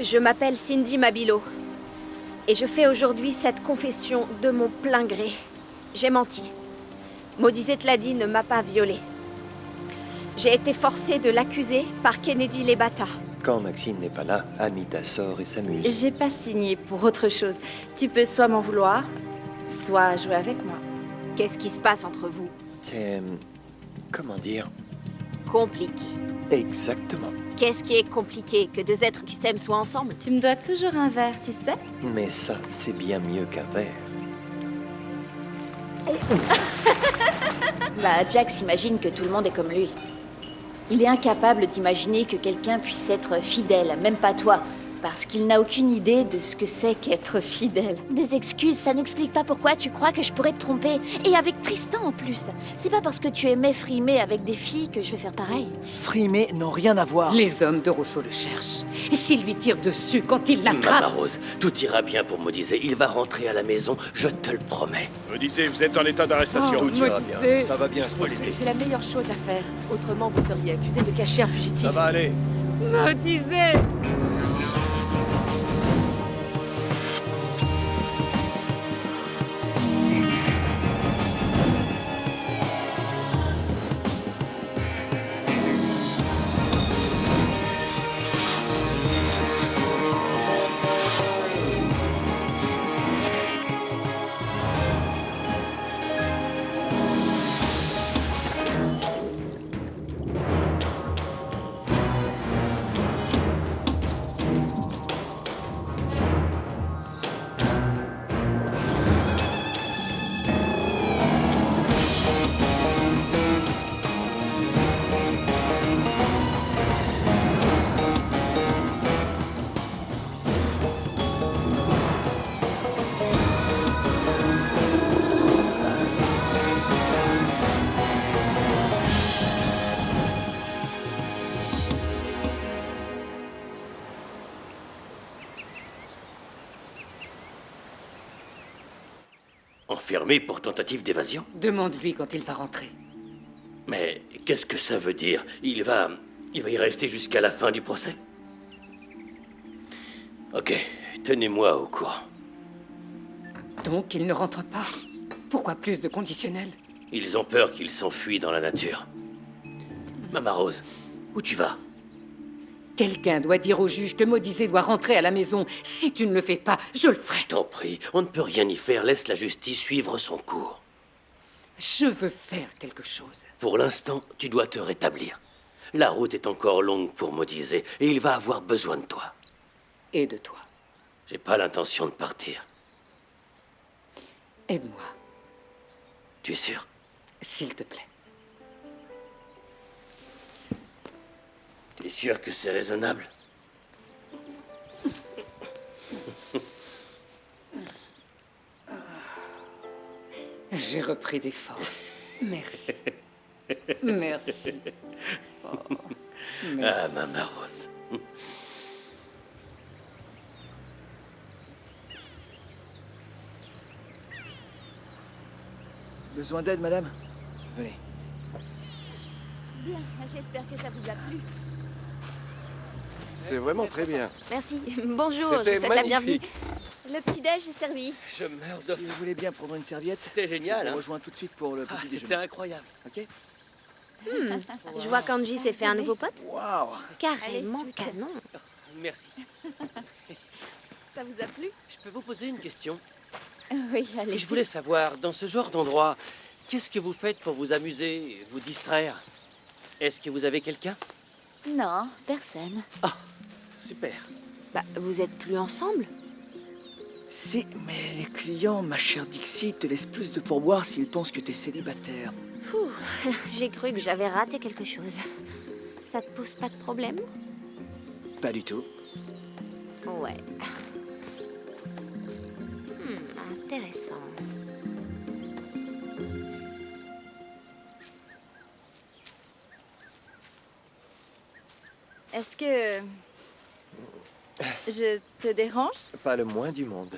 Je m'appelle Cindy Mabilo. Et je fais aujourd'hui cette confession de mon plein gré. J'ai menti. Maudit Zetladi ne m'a pas violée. J'ai été forcée de l'accuser par Kennedy Lebata. Quand Maxine n'est pas là, Amita sort et s'amuse. J'ai pas signé pour autre chose. Tu peux soit m'en vouloir, soit jouer avec moi. Qu'est-ce qui se passe entre vous? C'est... comment dire? Compliqué. Exactement. Qu'est-ce qui est compliqué? Que deux êtres qui s'aiment soient ensemble? Tu me dois toujours un verre, tu sais? Mais ça, c'est bien mieux qu'un verre. Bah, Jack s'imagine que tout le monde est comme lui. Il est incapable d'imaginer que quelqu'un puisse être fidèle, même pas toi, parce qu'il n'a aucune idée de ce que c'est qu'être fidèle. Des excuses, ça n'explique pas pourquoi tu crois que je pourrais te tromper. Et avec Tristan en plus. C'est pas parce que tu aimais frimer avec des filles que je vais faire pareil. Frimer n'ont rien à voir. Les hommes de Rousseau le cherchent. Et s'ils lui tirent dessus quand il l'attrape... Mama Rose, tout ira bien pour Modizé. Il va rentrer à la maison, je te le promets. Modizé, vous êtes en état d'arrestation. Oh, Tout ira bien. Modizé. Ça va bien se passer. C'est la meilleure chose à faire. Autrement, vous seriez accusé de cacher un fugitif. Ça va aller. Modizé. Enfermé pour tentative d'évasion? Demande-lui quand il va rentrer. Mais qu'est-ce que ça veut dire? Il va y rester jusqu'à la fin du procès? Ok, tenez-moi au courant. Donc il ne rentre pas. Pourquoi plus de conditionnels? Ils ont peur qu'il s'enfuit dans la nature. Mama Rose, où tu vas? Quelqu'un doit dire au juge que Modizé doit rentrer à la maison. Si tu ne le fais pas, je le ferai. Je t'en prie, on ne peut rien y faire. Laisse la justice suivre son cours. Je veux faire quelque chose. Pour l'instant, tu dois te rétablir. La route est encore longue pour Modizé et il va avoir besoin de toi. Et de toi. J'ai pas l'intention de partir. Aide-moi, Tu es sûr? s'il te plaît. Tu es sûr que c'est raisonnable? J'ai repris des forces. Merci. Merci. Oh, Ah, merci. Mama Rose. Besoin d'aide, madame? Venez. Bien, j'espère que ça vous a plu. C'est vraiment très bien. Merci. Bonjour, je vous C'était souhaite la bienvenue. magnifique. Le petit-déj est servi. Je meurs de Si vous faim. voulez bien prendre une serviette, C'était génial, on hein? rejoint tout de suite pour le Ah, petit c'était déjeuner. incroyable. Ok? Je vois qu'Angie s'est fait un nouveau pote. Waouh! Carrément Allez, canon. Merci. Ça vous a plu? Je peux vous poser une question? Oui, allez. Je voulais savoir, dans ce genre d'endroit, qu'est-ce que vous faites pour vous amuser, vous distraire? Est-ce que vous avez quelqu'un? Non, personne. Super. Bah, vous êtes plus ensemble? Si, mais les clients, ma chère Dixie, te laissent plus de pourboire s'ils pensent que t'es célibataire. Pouh, j'ai cru que j'avais raté quelque chose. Ça te pose pas de problème? Pas du tout. Ouais. Intéressant. Est-ce que... je te dérange? Pas le moins du monde.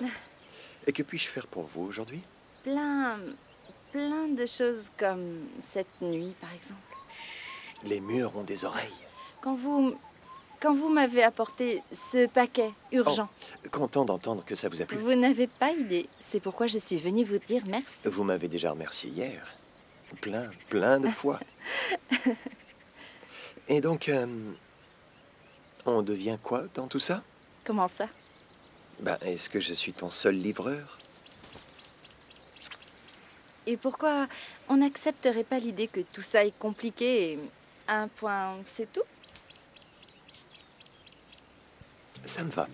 Et que puis-je faire pour vous aujourd'hui? Plein de choses comme cette nuit, par exemple. Les murs ont des oreilles. Quand vous quand vous m'avez apporté ce paquet urgent. Oh, content d'entendre que ça vous a plu. Vous n'avez pas idée. C'est pourquoi je suis venue vous dire merci. Vous m'avez déjà remercié hier. Plein de fois. Et donc, on devient quoi dans tout ça? Comment ça? Ben, est-ce que je suis ton seul livreur? Et pourquoi on n'accepterait pas l'idée que tout ça est compliqué et un point, c'est tout? Ça me va.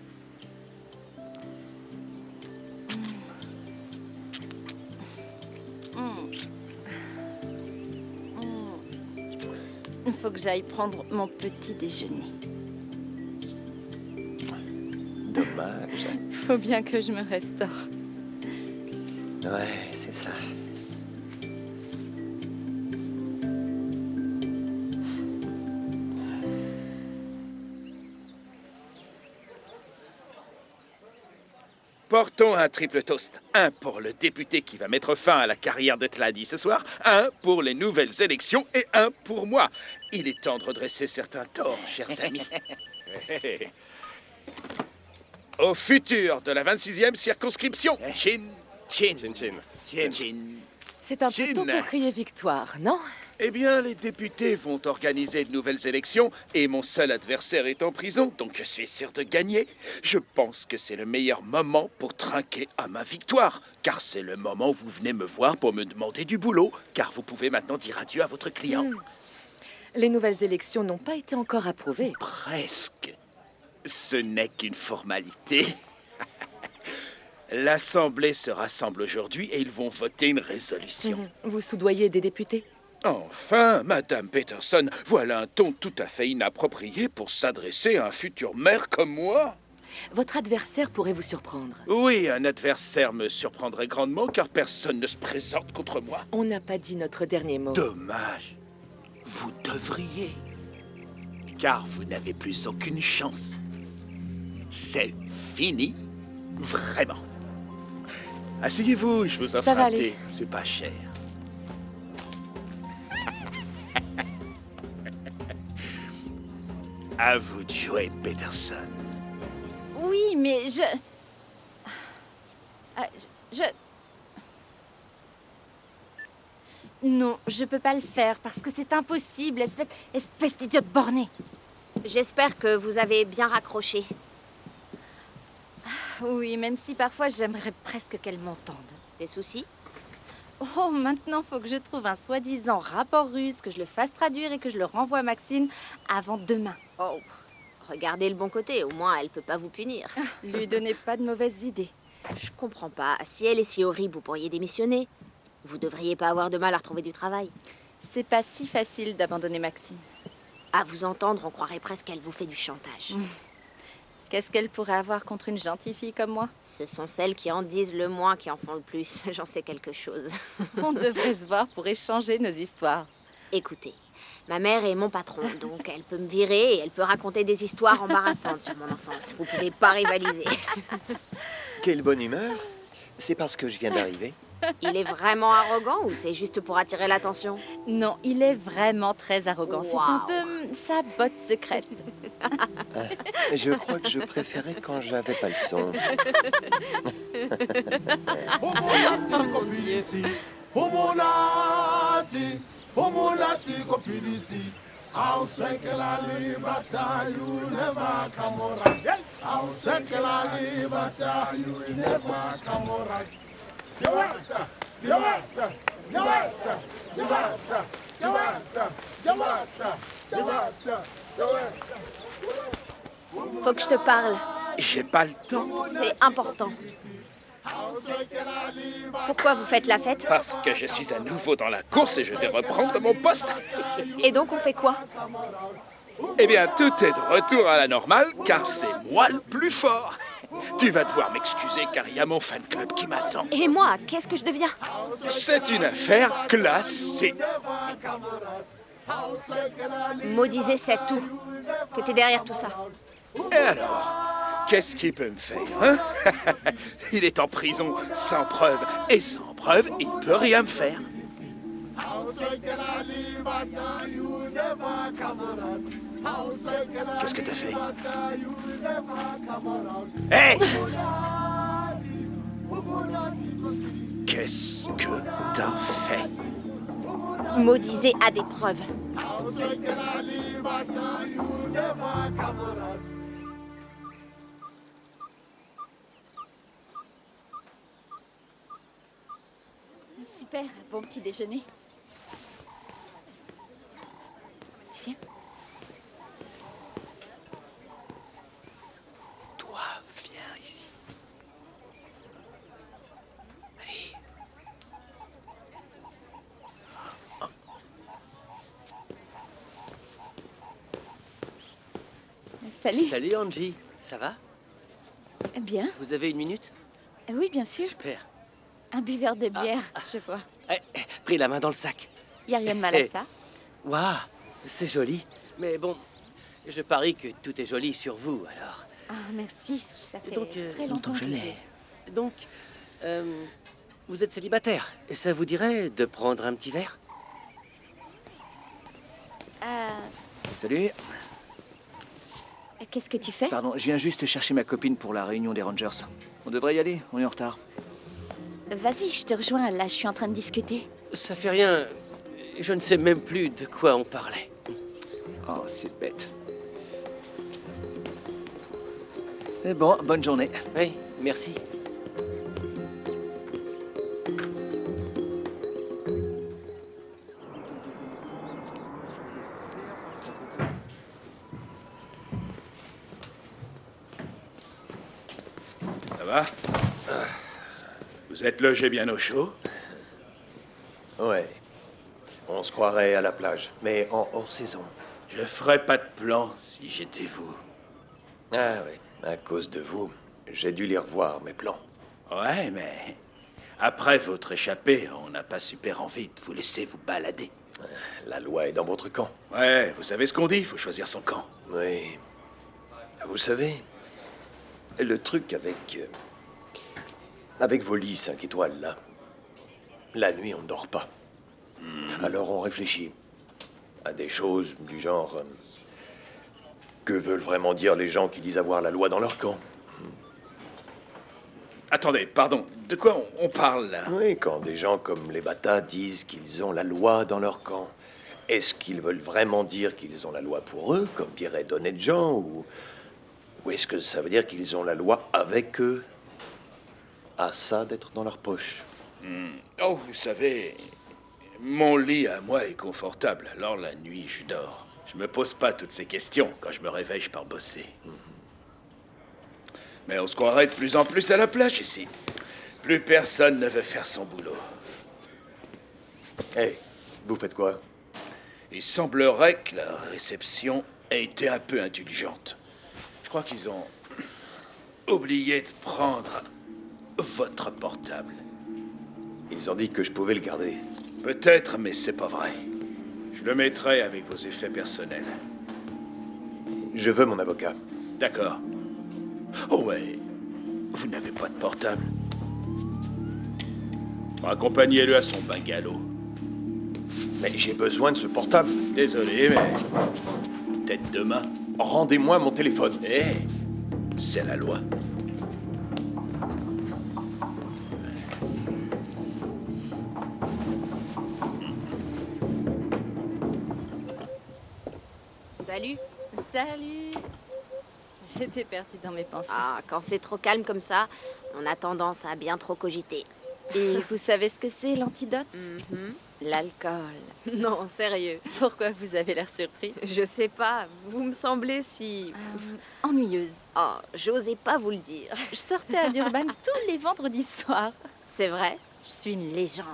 Il faut que j'aille prendre mon petit déjeuner. Dommage. Faut bien que je me restaure. Ouais, c'est ça. Portons un triple toast. Un pour le député qui va mettre fin à la carrière de Tladi ce soir, un pour les nouvelles élections et un pour moi. Il est temps de redresser certains torts, chers amis. Au futur de la 26e circonscription. Chin, chin, chin, chin, chin, chin. C'est un peu tôt pour crier victoire, non? Eh bien, les députés vont organiser de nouvelles élections et mon seul adversaire est en prison, donc je suis sûr de gagner. Je pense que c'est le meilleur moment pour trinquer à ma victoire, car c'est le moment où vous venez me voir pour me demander du boulot, car vous pouvez maintenant dire adieu à votre client. Les nouvelles élections n'ont pas été encore approuvées. Presque. Ce n'est qu'une formalité. L'Assemblée se rassemble aujourd'hui et ils vont voter une résolution. Vous soudoyez des députés? Enfin, Madame Peterson, voilà un ton tout à fait inapproprié pour s'adresser à un futur maire comme moi. Votre adversaire pourrait vous surprendre. Oui, un adversaire me surprendrait grandement car personne ne se présente contre moi. On n'a pas dit notre dernier mot. Dommage. Vous devriez. Car vous n'avez plus aucune chance. C'est fini. Vraiment. Asseyez-vous, je vous offre Ça va un thé. aller. C'est pas cher. À vous de jouer, Peterson. Oui, mais je... Non, je peux pas le faire parce que c'est impossible, espèce d'idiote bornée. J'espère que vous avez bien raccroché. Oui, même si parfois j'aimerais presque qu'elle m'entende. Des soucis? Oh, maintenant, faut que je trouve un soi-disant rapport russe, que je le fasse traduire et que je le renvoie à Maxine avant demain. Oh, regardez le bon côté, au moins elle peut pas vous punir. Lui donnez pas de mauvaises idées. Je comprends pas, si elle est si horrible, vous pourriez démissionner. Vous devriez pas avoir de mal à retrouver du travail. C'est pas si facile d'abandonner Maxine. À vous entendre, on croirait presque qu'elle vous fait du chantage. Qu'est-ce qu'elle pourrait avoir contre une gentille fille comme moi? Ce sont celles qui en disent le moins qui en font le plus. J'en sais quelque chose. On devrait se voir pour échanger nos histoires. Écoutez, ma mère est mon patron, donc elle peut me virer et elle peut raconter des histoires embarrassantes sur mon enfance. Vous pouvez pas rivaliser. Quelle bonne humeur. C'est parce que je viens d'arriver. Il est vraiment arrogant ou c'est juste pour attirer l'attention? Non, il est vraiment très arrogant. C'est un peu sa botte secrète. Je crois que je préférais quand j'avais pas le son. Faut que je te parle. J'ai pas le temps. C'est important. Pourquoi vous faites la fête? Parce que je suis à nouveau dans la course et je vais reprendre mon poste. Et donc on fait quoi? Eh bien, tout est de retour à la normale, car c'est moi le plus fort. Tu vas devoir m'excuser, car il y a mon fan club qui m'attend. Et moi, qu'est-ce que je deviens? C'est une affaire classée. Maudisez, c'est tout. Que t'es derrière tout ça. Et alors, qu'est-ce qu'il peut me faire, hein? Il est en prison sans preuve, et sans preuve, il peut rien me faire. Qu'est-ce que t'as fait? Hey! Qu'est-ce que t'as fait? Maudisé a des preuves. Super, bon petit déjeuner. Tu viens? Toi, viens ici. Allez. Salut. Salut Angie, ça va? Bien. Vous avez une minute? Oui, bien sûr. Super. Un buveur de bière, je vois. Pris la main dans le sac. Y a rien de mal à ça. Waouh, c'est joli. Mais bon, je parie que tout est joli sur vous, alors. Ah, merci. Ça fait Donc, très longtemps que je l'ai. Donc, vous êtes célibataire. Ça vous dirait de prendre un petit verre? Salut. Qu'est-ce que tu fais? Pardon, je viens juste chercher ma copine pour la réunion des Rangers. On devrait y aller, on est en retard. Vas-y, je te rejoins. Là, je suis en train de discuter. Ça fait rien. Je ne sais même plus de quoi on parlait. Oh, c'est bête. Mais bon, bonne journée. Oui, merci. Ça va? Vous êtes logé bien au chaud? Ouais. On se croirait à la plage, mais en hors-saison. Je ferais pas de plan si j'étais vous. Ah oui, à cause de vous, j'ai dû les revoir, mes plans. Ouais, mais après votre échappée, on n'a pas super envie de vous laisser vous balader. La loi est dans votre camp. Ouais, vous savez ce qu'on dit, il faut choisir son camp. Oui. Vous savez, le truc avec vos lits 5 étoiles, là, la nuit, on ne dort pas. Alors on réfléchit à des choses du genre... que veulent vraiment dire les gens qui disent avoir la loi dans leur camp? Attendez, pardon, de quoi on parle là? Oui, quand des gens comme les Bata disent qu'ils ont la loi dans leur camp, est-ce qu'ils veulent vraiment dire qu'ils ont la loi pour eux, comme dirait d'honnêtes gens, ou est-ce que ça veut dire qu'ils ont la loi avec eux? À ça d'être dans leur poche. Oh, vous savez, mon lit à moi est confortable, alors la nuit je dors. Je me pose pas toutes ces questions. Quand je me réveille, je pars bosser. Mais on se croirait de plus en plus à la plage ici. Plus personne ne veut faire son boulot. Hé, vous faites quoi? Il semblerait que la réception ait été un peu indulgente. Je crois qu'ils ont oublié de prendre votre portable. Ils ont dit que je pouvais le garder. Peut-être, mais c'est pas vrai. Je le mettrai avec vos effets personnels. Je veux mon avocat. D'accord. Oh ouais, vous n'avez pas de portable? Accompagnez-le à son bungalow. Mais j'ai besoin de ce portable. Désolé, mais peut-être demain. Rendez-moi mon téléphone. Eh, c'est la loi. Salut. Salut. J'étais perdue dans mes pensées. Ah, quand c'est trop calme comme ça, on a tendance à bien trop cogiter. Et vous savez ce que c'est, l'antidote? L'alcool. Non, sérieux. Pourquoi vous avez l'air surpris? Je sais pas, vous me semblez si... Ennuyeuse. Oh, j'osais pas vous le dire. Je sortais à Durban tous les vendredis soirs. C'est vrai? Je suis une légende.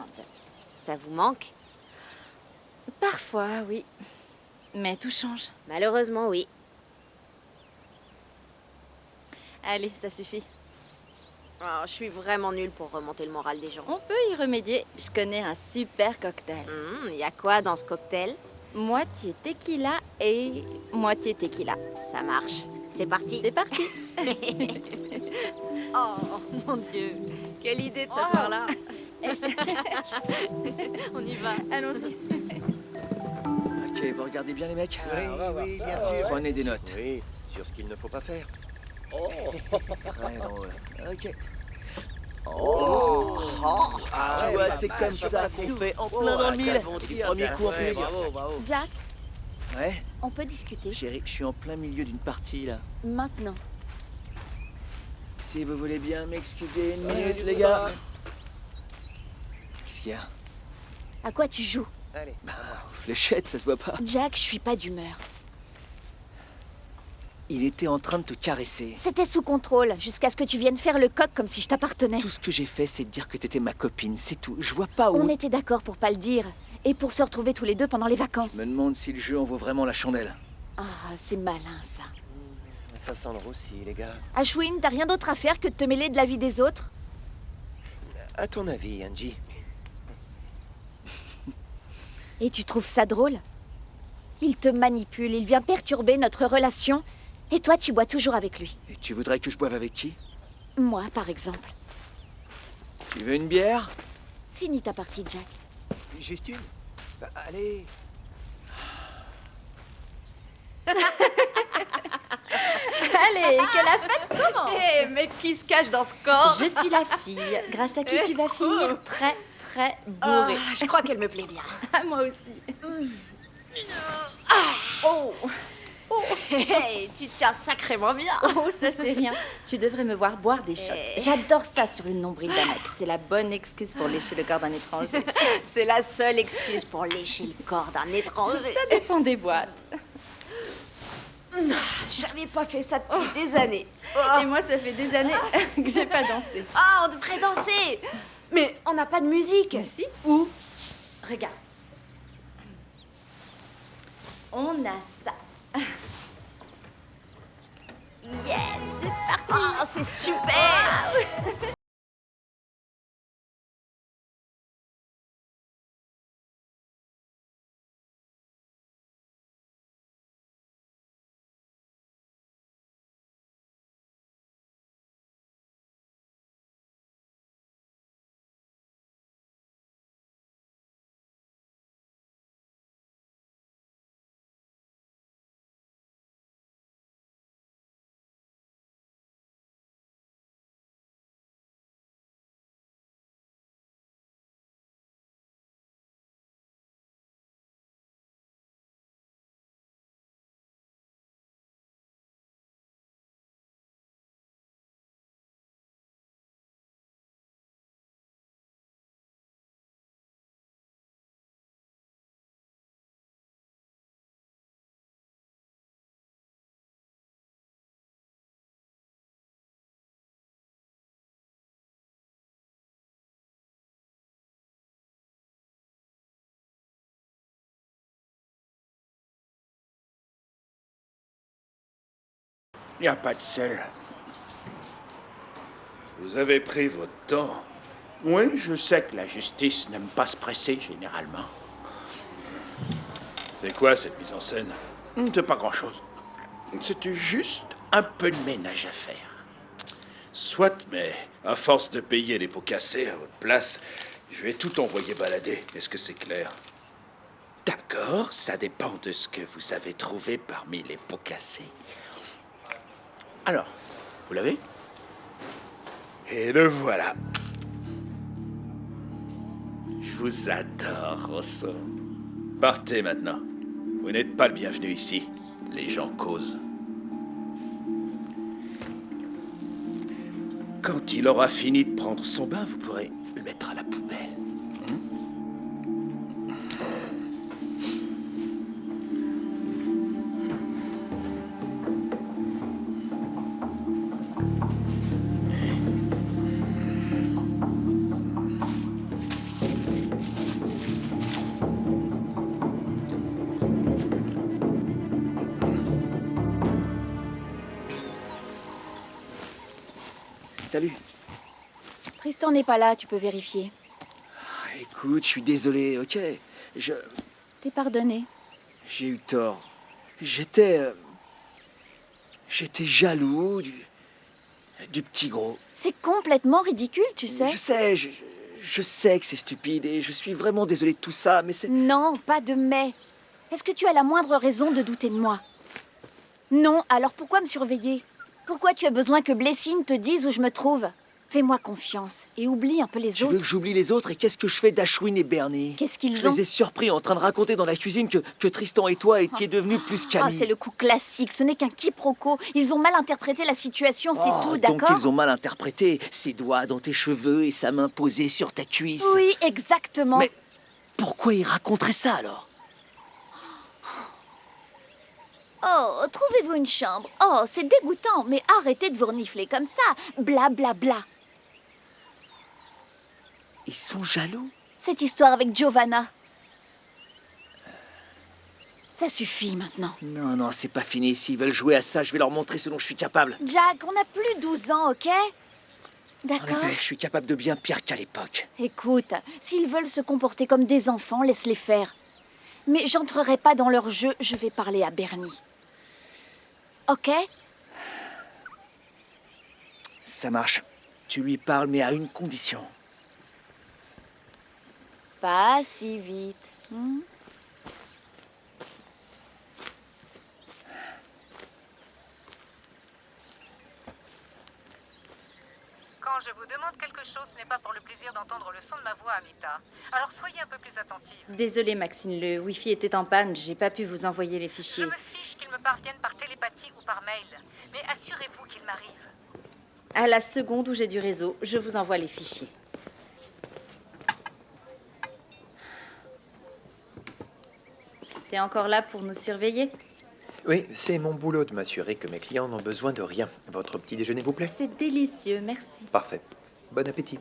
Ça vous manque? Parfois, oui. Mais tout change. Malheureusement, oui. Allez, ça suffit. Oh, je suis vraiment nulle pour remonter le moral des gens. On peut y remédier. Je connais un super cocktail. Y a quoi dans ce cocktail? Moitié tequila et moitié tequila. Ça marche. C'est parti. C'est parti. Oh, mon Dieu. Quelle idée de s'asseoir là. On y va. Allons-y. Ok, vous regardez bien les mecs? Oui, bien sûr. Prenez des notes. Oui, sur ce qu'il ne faut pas faire. Très drôle. Ok. Tu vois, c'est comme ça qu'on fait en plein dans le mille. Et du premier coup en plus. Jack, Ouais, on peut discuter. chérie, je suis en plein milieu d'une partie là. Maintenant. Si vous voulez bien m'excuser une minute, les gars. Qu'est-ce qu'il y a? À quoi tu joues? Allez. Fléchette, ça se voit pas. Jack, je suis pas d'humeur. Il était en train de te caresser. C'était sous contrôle, jusqu'à ce que tu viennes faire le coq comme si je t'appartenais. Tout ce que j'ai fait, c'est de dire que t'étais ma copine, c'est tout. Je vois pas où... On était d'accord pour pas le dire. Et pour se retrouver tous les deux pendant les vacances. Je me demande si le jeu en vaut vraiment la chandelle. Ah, c'est malin, ça. Ça sent le roussi, les gars. Ashwin, t'as rien d'autre à faire que de te mêler de la vie des autres? À ton avis, Angie? Et tu trouves ça drôle? Il te manipule, il vient perturber notre relation. Et toi, tu bois toujours avec lui. Et tu voudrais que je boive avec qui? Moi, par exemple. Tu veux une bière? Finis ta partie, Jack. Juste une? Bah, allez. Allez, que la fête commence. Hé, mais qui se cache dans ce corps? Je suis la fille, grâce à qui tu vas finir très, très bourré. Ah, je crois qu'elle me plaît bien. Ah, moi aussi. Oh, hey, tu tiens sacrément bien. Oh, ça c'est rien. Tu devrais me voir boire des shots. J'adore ça sur le nombril d'un mec. C'est la bonne excuse pour lécher le corps d'un étranger. C'est la seule excuse pour lécher le corps d'un étranger. Ça dépend des boîtes. J'avais pas fait ça depuis des années. Et moi, ça fait des années que j'ai pas dansé. Ah, on devrait danser. Mais on n'a pas de musique. Mais si. Où? Regarde. On a ça. Yes, c'est parti. Oh, c'est super. Y a pas de sel. Vous avez pris votre temps. Oui, je sais que la justice n'aime pas se presser, généralement. C'est quoi cette mise en scène? C'est pas grand-chose. C'était juste un peu de ménage à faire. Soit, mais à force de payer les pots cassés à votre place, je vais tout envoyer balader. Est-ce que c'est clair? D'accord, ça dépend de ce que vous avez trouvé parmi les pots cassés. Alors, vous l'avez? Et le voilà. Je vous adore, Rosso. Partez maintenant. Vous n'êtes pas le bienvenu ici. Les gens causent. Quand il aura fini de prendre son bain, vous pourrez le mettre à la poubelle. Salut. Tristan n'est pas là, tu peux vérifier. Écoute, je suis désolé, ok? T'es pardonné. J'ai eu tort. J'étais jaloux du petit gros. C'est complètement ridicule, tu sais. Je sais que c'est stupide et je suis vraiment désolé de tout ça, mais c'est... Non, pas de mais. Est-ce que tu as la moindre raison de douter de moi? Non, alors pourquoi me surveiller? Pourquoi tu as besoin que Blessing te dise où je me trouve? Fais-moi confiance et oublie un peu les Tu autres. veux que j'oublie les autres et qu'est-ce que je fais d'Ashwin et Bernie? Qu'est-ce qu'ils Je ont? les ai surpris en train de raconter dans la cuisine que Tristan et toi étiez devenus plus Ah, qu'amis. c'est le coup classique, ce n'est qu'un quiproquo. Ils ont mal interprété la situation, c'est tout, Donc d'accord? ils ont mal interprété. Ses doigts dans tes cheveux et sa main posée sur ta cuisse. Oui, exactement. Mais pourquoi ils raconteraient ça alors? Oh, trouvez-vous une chambre. Oh, c'est dégoûtant, mais arrêtez de vous renifler comme ça. Bla bla bla. Ils sont jaloux? Cette histoire avec Giovanna. Ça suffit maintenant. Non, non, c'est pas fini. S'ils veulent jouer à ça, je vais leur montrer ce dont je suis capable. Jack, on n'a plus 12 ans, ok? En D'accord? effet, je suis capable de bien pire qu'à l'époque. Écoute, s'ils veulent se comporter comme des enfants, laisse-les faire. Mais j'entrerai pas dans leur jeu, je vais parler à Bernie. Ok? Ça marche. Tu lui parles, mais à une condition. Pas si vite. Quand je vous demande quelque chose, ce n'est pas pour le plaisir d'entendre le son de ma voix, Amita. Alors soyez un peu plus attentive. Désolée, Maxine, le Wi-Fi était en panne, j'ai pas pu vous envoyer les Je fichiers. me fiche qu'ils me parviennent par télépathie ou par mail. Mais assurez-vous qu'ils m'arrivent. À la seconde où j'ai du réseau, je vous envoie les fichiers. T'es encore là pour nous surveiller? Oui, c'est mon boulot de m'assurer que mes clients n'ont besoin de rien. Votre petit déjeuner vous plaît? C'est délicieux, merci. Parfait. Bon appétit.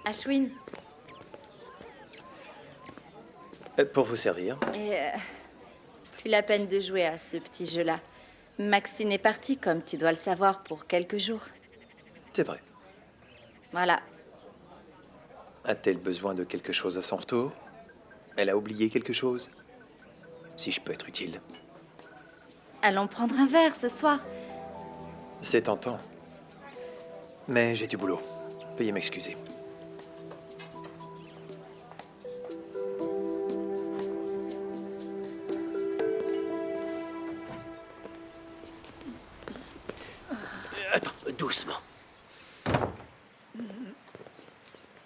Ashwin, Pour vous servir. plus la peine de jouer à ce petit jeu-là. Maxine est partie, comme tu dois le savoir, pour quelques jours. C'est vrai. Voilà. A-t-elle besoin de quelque chose à son retour? Elle a oublié quelque chose? Si je peux être utile. Allons prendre un verre ce soir. C'est tentant. Mais j'ai du boulot. Veuillez m'excuser. Attends, doucement.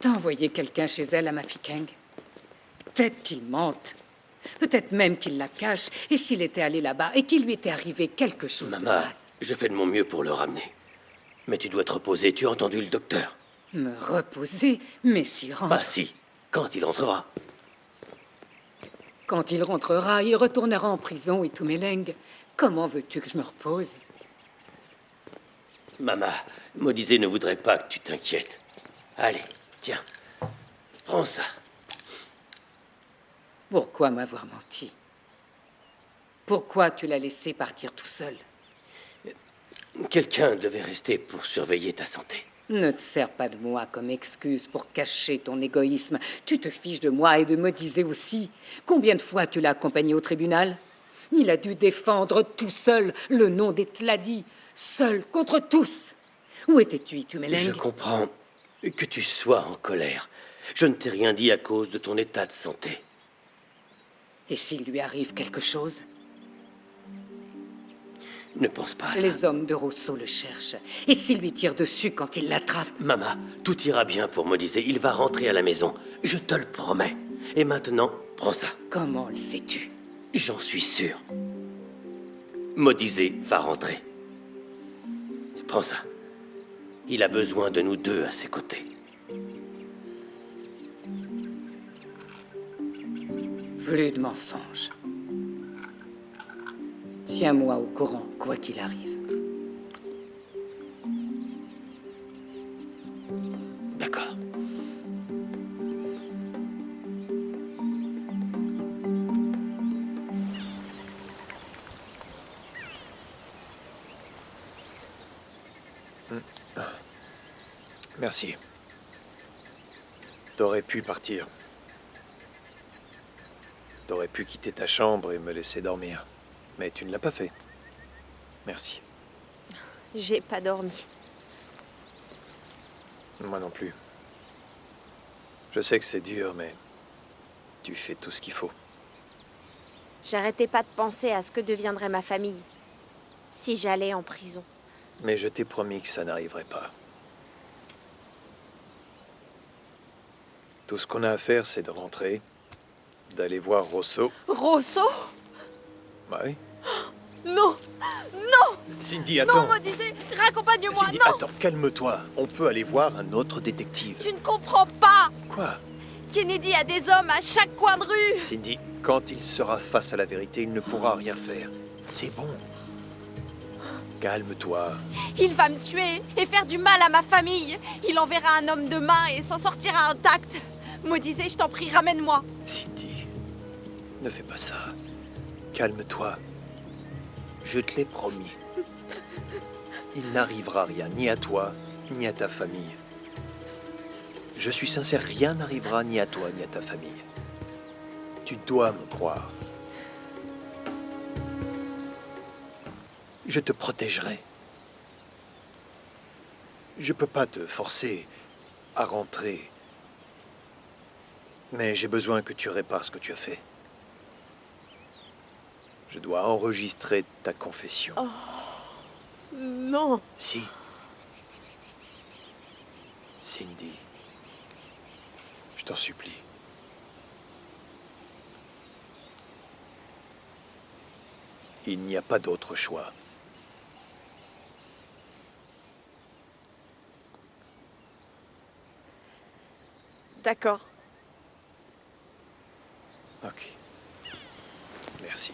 T'as envoyé quelqu'un chez elle à Mafikeng? Peut-être qu'il mente. Peut-être même qu'il la cache. Et s'il était allé là-bas et qu'il lui était arrivé quelque chose de Maman, mal? je fais de mon mieux pour le ramener. Mais tu dois te reposer, tu as entendu le docteur? Me reposer? Mais s'il rentre... Bah si, quand il rentrera. Quand il rentrera, il retournera en prison et tout Meleng. Comment veux-tu que je me repose? Maman, Modizé ne voudrait pas que tu t'inquiètes. Allez, tiens, prends ça. Pourquoi m'avoir menti? Pourquoi tu l'as laissé partir tout seul? Quelqu'un devait rester pour surveiller ta santé. Ne te sers pas de moi comme excuse pour cacher ton égoïsme. Tu te fiches de moi et de Modizé aussi. Combien de fois tu l'as accompagné au tribunal? Il a dû défendre tout seul le nom des Tladi, seul contre tous. Où étais-tu, Tumeleng? Je comprends que tu sois en colère. Je ne t'ai rien dit à cause de ton état de santé. Et s'il lui arrive quelque chose? Ne pense pas à ça. Les hommes de Rosso le cherchent. Et s'il lui tire dessus quand il l'attrape? Maman, tout ira bien pour Modizé. Il va rentrer à la maison. Je te le promets. Et maintenant, prends ça. Comment le sais-tu? J'en suis sûr. Modizé va rentrer. Prends ça. Il a besoin de nous deux à ses côtés. Plus de mensonges. Tiens-moi au courant, quoi qu'il arrive. D'accord. Merci. T'aurais pu partir. T'aurais pu quitter ta chambre et me laisser dormir. Mais tu ne l'as pas fait. Merci. J'ai pas dormi. Moi non plus. Je sais que c'est dur, mais tu fais tout ce qu'il faut. J'arrêtais pas de penser à ce que deviendrait ma famille si j'allais en prison. Mais je t'ai promis que ça n'arriverait pas. Tout ce qu'on a à faire, c'est de rentrer, d'aller voir Rosso. Rosso? Bah oui. Non! Non! Cindy, attends. Non, Modizé, raccompagne-moi, Cindy, non! attends, calme-toi. On peut aller voir un autre détective. Tu ne comprends pas! Quoi? Kennedy a des hommes à chaque coin de rue! Cindy, quand il sera face à la vérité, il ne pourra rien faire. C'est bon. Calme-toi. Il va me tuer et faire du mal à ma famille. Il enverra un homme demain et s'en sortira intact. Modizé, je t'en prie, ramène-moi. Cindy, ne fais pas ça. Calme-toi. Je te l'ai promis. Il n'arrivera rien, ni à toi, ni à ta famille. Je suis sincère, rien n'arrivera ni à toi, ni à ta famille. Tu dois me croire. Je te protégerai. Je peux pas te forcer à rentrer. Mais j'ai besoin que tu répares ce que tu as fait. Je dois enregistrer ta confession. Oh, non. Si. Cindy. Je t'en supplie. Il n'y a pas d'autre choix. D'accord. Ok. Merci.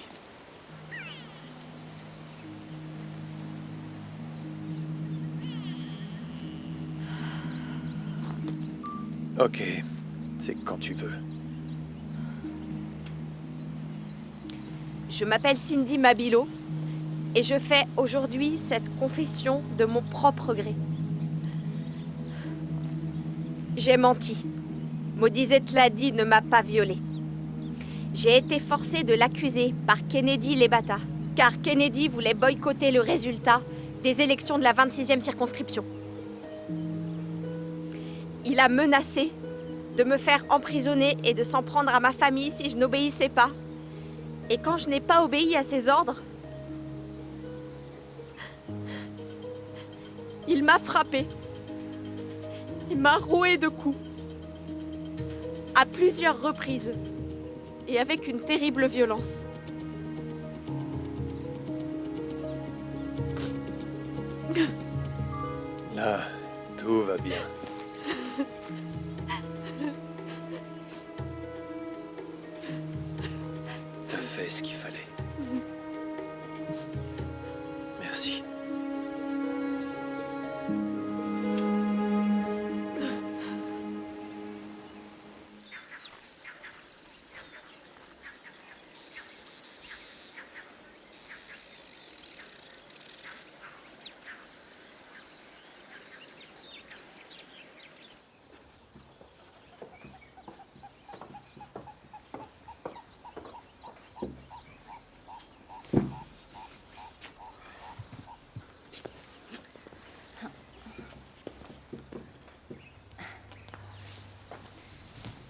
Ok. C'est quand tu veux. Je m'appelle Cindy Mabilo et je fais aujourd'hui cette confession de mon propre gré. J'ai menti. Modizé Tladi ne m'a pas violée. J'ai été forcée de l'accuser par Kennedy Lebata, car Kennedy voulait boycotter le résultat des élections de la 26e circonscription. Il a menacé de me faire emprisonner et de s'en prendre à ma famille si je n'obéissais pas. Et quand je n'ai pas obéi à ses ordres, il m'a frappée. Il m'a roué de coups. À plusieurs reprises. Et avec une terrible violence. Là, tout va bien. T'as fait ce qu'il fallait. Merci.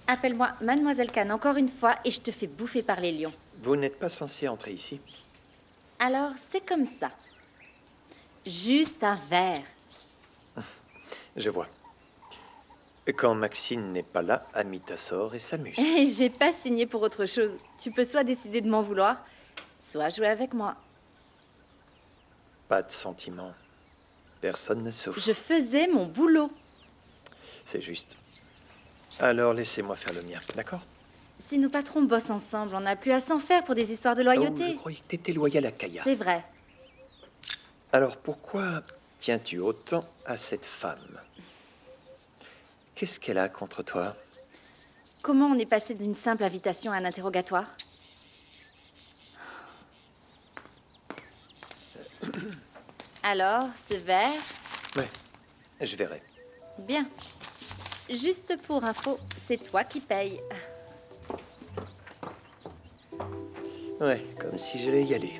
Appelle-moi Mademoiselle Khan encore une fois et je te fais bouffer par les lions. Vous n'êtes pas censé entrer ici? Alors, c'est comme ça. Juste un verre. Je vois. Quand Maxine n'est pas là, Amita sort et s'amuse. J'ai pas signé pour autre chose. Tu peux soit décider de m'en vouloir, soit jouer avec moi. Pas de sentiments. Personne ne souffre. Je faisais mon boulot. C'est juste. Alors laissez-moi faire le mien, d'accord? Si nos patrons bossent ensemble, on n'a plus à s'en faire pour des histoires de Oh, loyauté. je croyais que t'étais loyal à Kaya. C'est vrai. Alors pourquoi tiens-tu autant à cette femme? Qu'est-ce qu'elle a contre toi? Comment on est passé d'une simple invitation à un interrogatoire? Alors, ce verre? Ouais, je verrai. Bien. Juste pour info, c'est toi qui payes. Ouais, comme si j'allais y aller.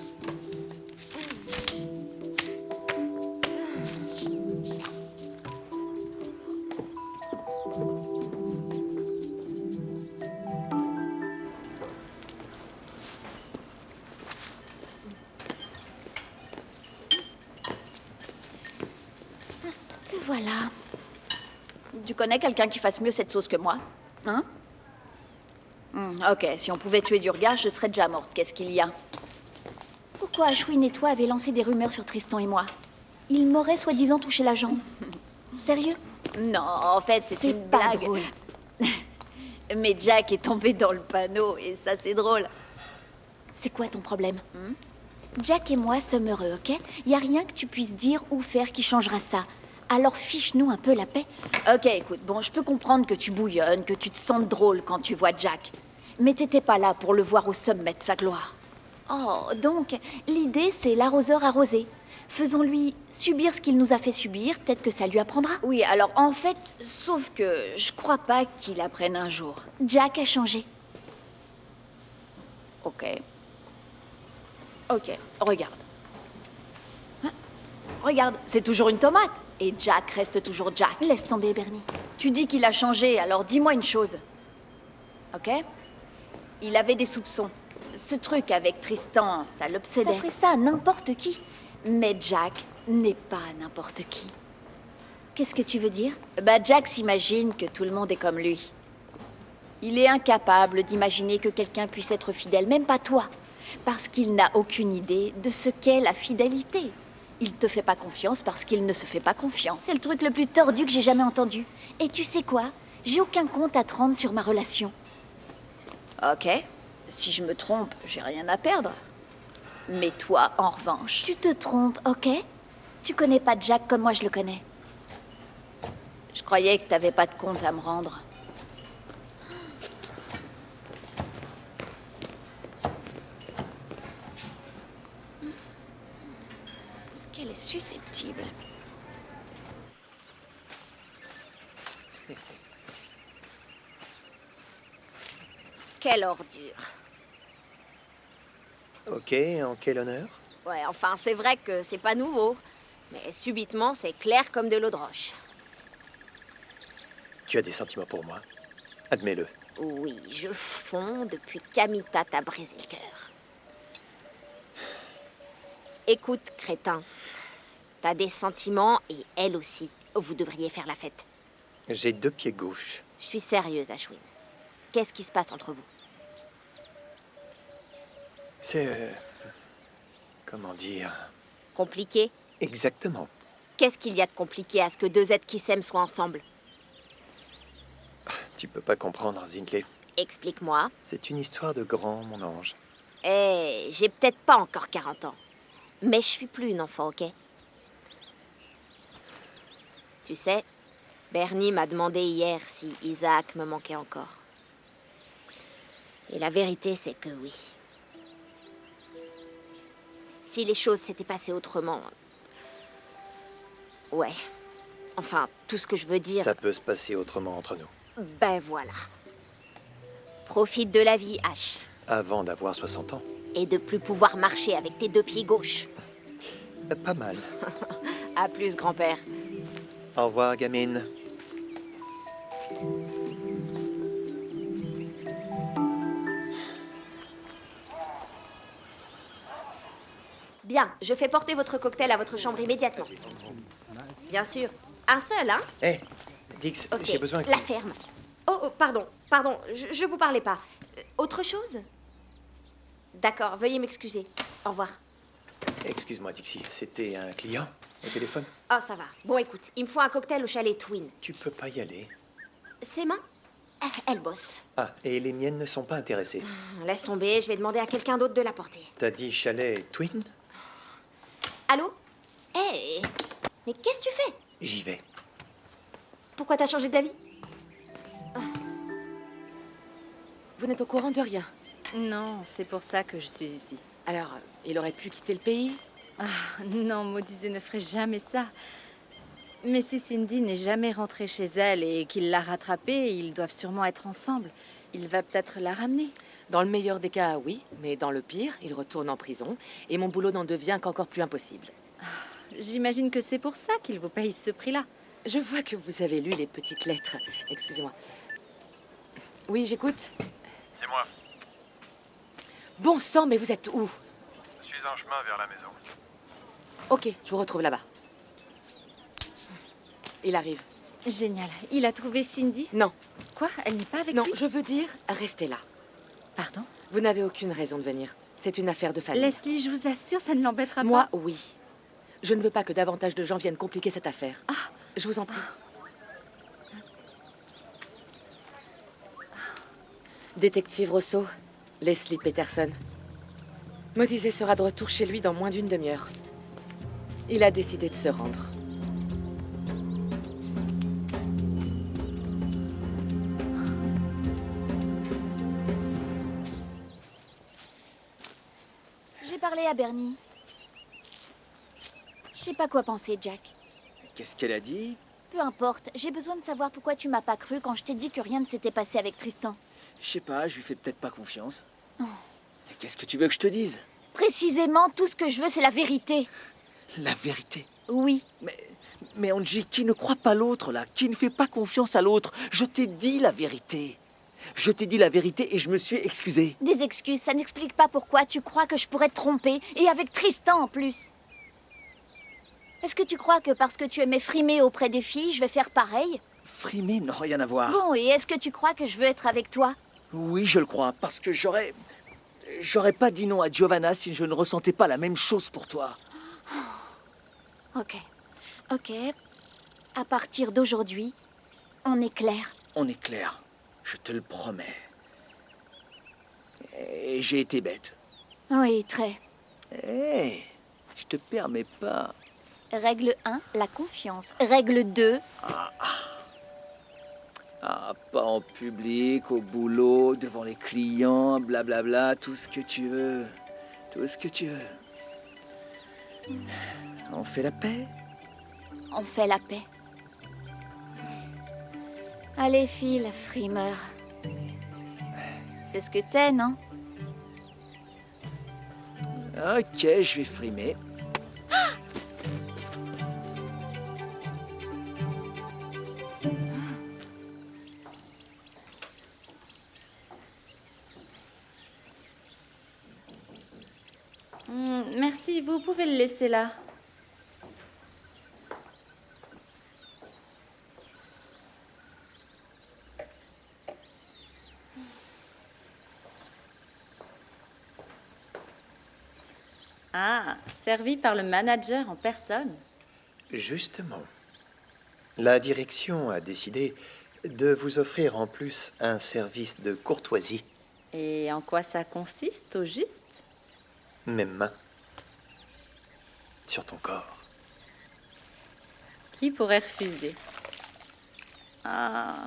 voilà. Tu connais quelqu'un qui fasse mieux cette sauce que moi? Hein? Ok, si on pouvait tuer Durgar, je serais déjà morte. Qu'est-ce qu'il y a? Pourquoi Ashwin et toi avez lancé des rumeurs sur Tristan et moi? Il m'aurait soi-disant touché la jambe. Sérieux? Non, en fait, c'est une blague. Drôle. Mais Jack est tombé dans le panneau, et ça, c'est drôle. C'est quoi ton problème? Jack et moi sommes heureux, ok? Y a rien que tu puisses dire ou faire qui changera ça. Alors fiche-nous un peu la paix. Ok, écoute, bon, je peux comprendre que tu bouillonnes, que tu te sentes drôle quand tu vois Jack. Mais t'étais pas là pour le voir au sommet de sa gloire. Oh, donc, l'idée, c'est l'arroseur arrosé. Faisons-lui subir ce qu'il nous a fait subir, peut-être que ça lui apprendra. Oui, alors en fait, sauf que je crois pas qu'il apprenne un jour. Jack a changé. Ok. Ok, regarde. Hein? Regarde, c'est toujours une tomate. Et Jack reste toujours Jack. Laisse tomber, Bernie. Tu dis qu'il a changé, alors dis-moi une chose. Ok? Il avait des soupçons. Ce truc avec Tristan, ça l'obsédait. Ça ferait ça à n'importe qui. Mais Jack n'est pas n'importe qui. Qu'est-ce que tu veux dire? Bah, Jack s'imagine que tout le monde est comme lui. Il est incapable d'imaginer que quelqu'un puisse être fidèle, même pas toi. Parce qu'il n'a aucune idée de ce qu'est la fidélité. Il te fait pas confiance parce qu'il ne se fait pas confiance. C'est le truc le plus tordu que j'ai jamais entendu. Et tu sais quoi? J'ai aucun compte à te rendre sur ma relation. Ok. Si je me trompe, j'ai rien à perdre. Mais toi, en revanche... Tu te trompes, ok? Tu connais pas Jack comme moi je le connais. Je croyais que t'avais pas de compte à me rendre. Est-ce qu'elle est susceptible? Quelle ordure. Ok, en quel honneur? Ouais, enfin, c'est vrai que c'est pas nouveau. Mais subitement, c'est clair comme de l'eau de roche. Tu as des sentiments pour moi. Admets-le. Oui, je fonds depuis qu'Amita t'a brisé le cœur. Écoute, crétin. T'as des sentiments et elle aussi. Vous devriez faire la fête. J'ai 2 pieds gauches. Je suis sérieuse, Ashwin. Qu'est-ce qui se passe entre vous? C'est... comment dire... Compliqué? Exactement. Qu'est-ce qu'il y a de compliqué à ce que 2 êtres qui s'aiment soient ensemble? Tu peux pas comprendre, Zinkley. Explique-moi. C'est une histoire de grand, mon ange. Eh, j'ai peut-être pas encore 40 ans. Mais je suis plus une enfant, ok? Tu sais, Bernie m'a demandé hier si Isaac me manquait encore. Et la vérité, c'est que oui. Si les choses s'étaient passées autrement... Ouais. Enfin, tout ce que je veux dire... Ça peut se passer autrement entre nous. Ben voilà. Profite de la vie, Ash. Avant d'avoir 60 ans. Et de plus pouvoir marcher avec tes 2 pieds gauches. Pas mal. À plus, grand-père. Au revoir, gamine. Bien, je fais porter votre cocktail à votre chambre immédiatement. Bien sûr. Un seul, hein? Hé, Dix, Ok, j'ai besoin que... la ferme. Oh, pardon, je vous parlais pas. Autre chose? D'accord, veuillez m'excuser. Au revoir. Excuse-moi, Dixie, c'était un client au téléphone? Oh, ça va. Bon, écoute, il me faut un cocktail au chalet Twin. Tu peux pas y aller. Ses mains? Elle bosse. Ah, et les miennes ne sont pas intéressées. Laisse tomber, je vais demander à quelqu'un d'autre de l'apporter. T'as dit chalet Twin? Allô? Hé! Mais qu'est-ce que tu fais? J'y vais. Pourquoi t'as changé d'avis? Vous n'êtes au courant de rien. Non, c'est pour ça que je suis ici. Alors, il aurait pu quitter le pays? Ah, non, Maudisé ne ferait jamais ça. Mais si Cindy n'est jamais rentrée chez elle et qu'il l'a rattrapée, ils doivent sûrement être ensemble. Il va peut-être la ramener. Dans le meilleur des cas, oui. Mais dans le pire, il retourne en prison. Et mon boulot n'en devient qu'encore plus impossible. J'imagine que c'est pour ça qu'il vous paye ce prix-là. Je vois que vous avez lu les petites lettres. Excusez-moi. Oui, j'écoute. C'est moi. Bon sang, mais vous êtes où? Je suis en chemin vers la maison. Ok, je vous retrouve là-bas. Il arrive. Génial. Il a trouvé Cindy? Non. Quoi? Elle n'est pas avec Non, lui? je veux dire, restez là. Pardon? Vous n'avez aucune raison de venir. C'est une affaire de famille. Leslie, je vous assure, ça ne l'embêtera Moi, pas. oui. Je ne veux pas que davantage de gens viennent compliquer cette affaire. Ah. Je vous en prie. Détective Rosso, Leslie Peterson. Modizé sera de retour chez lui dans moins d'une demi-heure. Il a décidé de se rendre. J'ai parlé à Bernie. Je sais pas quoi penser, Jack. Qu'est-ce qu'elle a dit? Peu importe, j'ai besoin de savoir pourquoi tu m'as pas cru quand je t'ai dit que rien ne s'était passé avec Tristan. Je sais pas, je lui fais peut-être pas confiance. Oh. Et qu'est-ce que tu veux que je te dise? Précisément, tout ce que je veux, c'est la vérité. La vérité? Oui. Mais Angie, qui ne croit pas l'autre, là? Qui ne fait pas confiance à l'autre? Je t'ai dit la vérité. Je t'ai dit la vérité et je me suis excusé. Des excuses, ça n'explique pas pourquoi tu crois que je pourrais te tromper, et avec Tristan en plus. Est-ce que tu crois que parce que tu aimais frimer auprès des filles, je vais faire pareil? Frimer, non, rien à voir. Bon, et est-ce que tu crois que je veux être avec toi? Oui, je le crois, parce que j'aurais pas dit non à Giovanna si je ne ressentais pas la même chose pour toi. Ok. À partir d'aujourd'hui, on est clair. On est clair, je te le promets. Et j'ai été bête. Oui, très. Hé, je te permets pas. Règle 1, la confiance. Règle 2... Ah, pas en public, au boulot, devant les clients, blablabla, tout ce que tu veux. Tout ce que tu veux. On fait la paix? On fait la paix. Allez, file, frimeur. C'est ce que t'es, non? Ok, je vais frimer. Merci, vous pouvez le laisser là. Ah, servi par le manager en personne. Justement. La direction a décidé de vous offrir en plus un service de courtoisie. Et en quoi ça consiste, au juste? Mes mains. Sur ton corps. Qui pourrait refuser? Ah.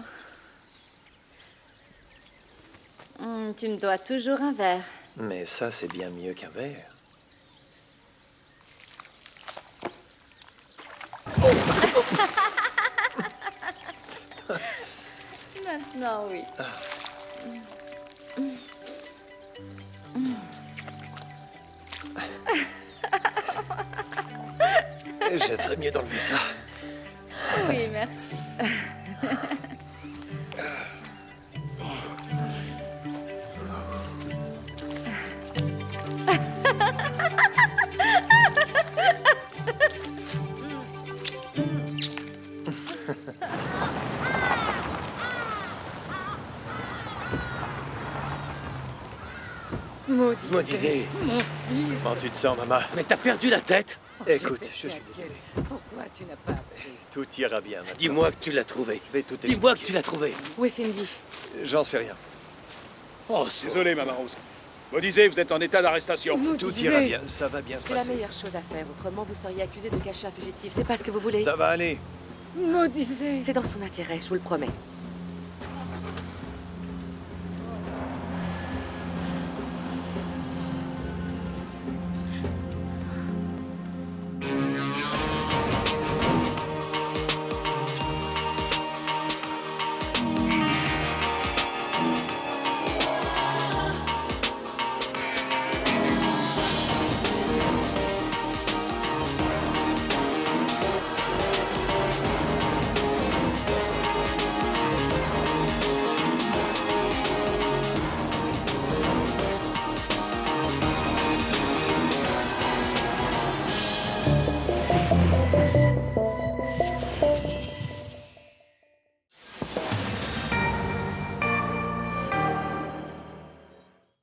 Tu me dois toujours un verre. Mais ça, c'est bien mieux qu'un verre. Maintenant, oui. Je ferais mieux d'enlever ça. Oui, merci. Modizé. Mon fils. Comment tu te sens, maman? Mais t'as perdu la tête? Écoute, je suis désolé. Pourquoi tu n'as pas appris? Tout ira bien maintenant. Dis-moi que tu l'as trouvé. Je vais tout Dis-moi que expliquer. tu l'as trouvé. Où est Cindy? J'en sais rien. Oh, désolé, Maman Rose. Modizé, vous êtes en état d'arrestation. Tout ira bien, ça va bien se C'est la passer. meilleure chose à faire, autrement vous seriez accusé de cacher un fugitif. C'est pas ce que vous voulez. Ça va aller. Modizé. C'est dans son intérêt, je vous le promets.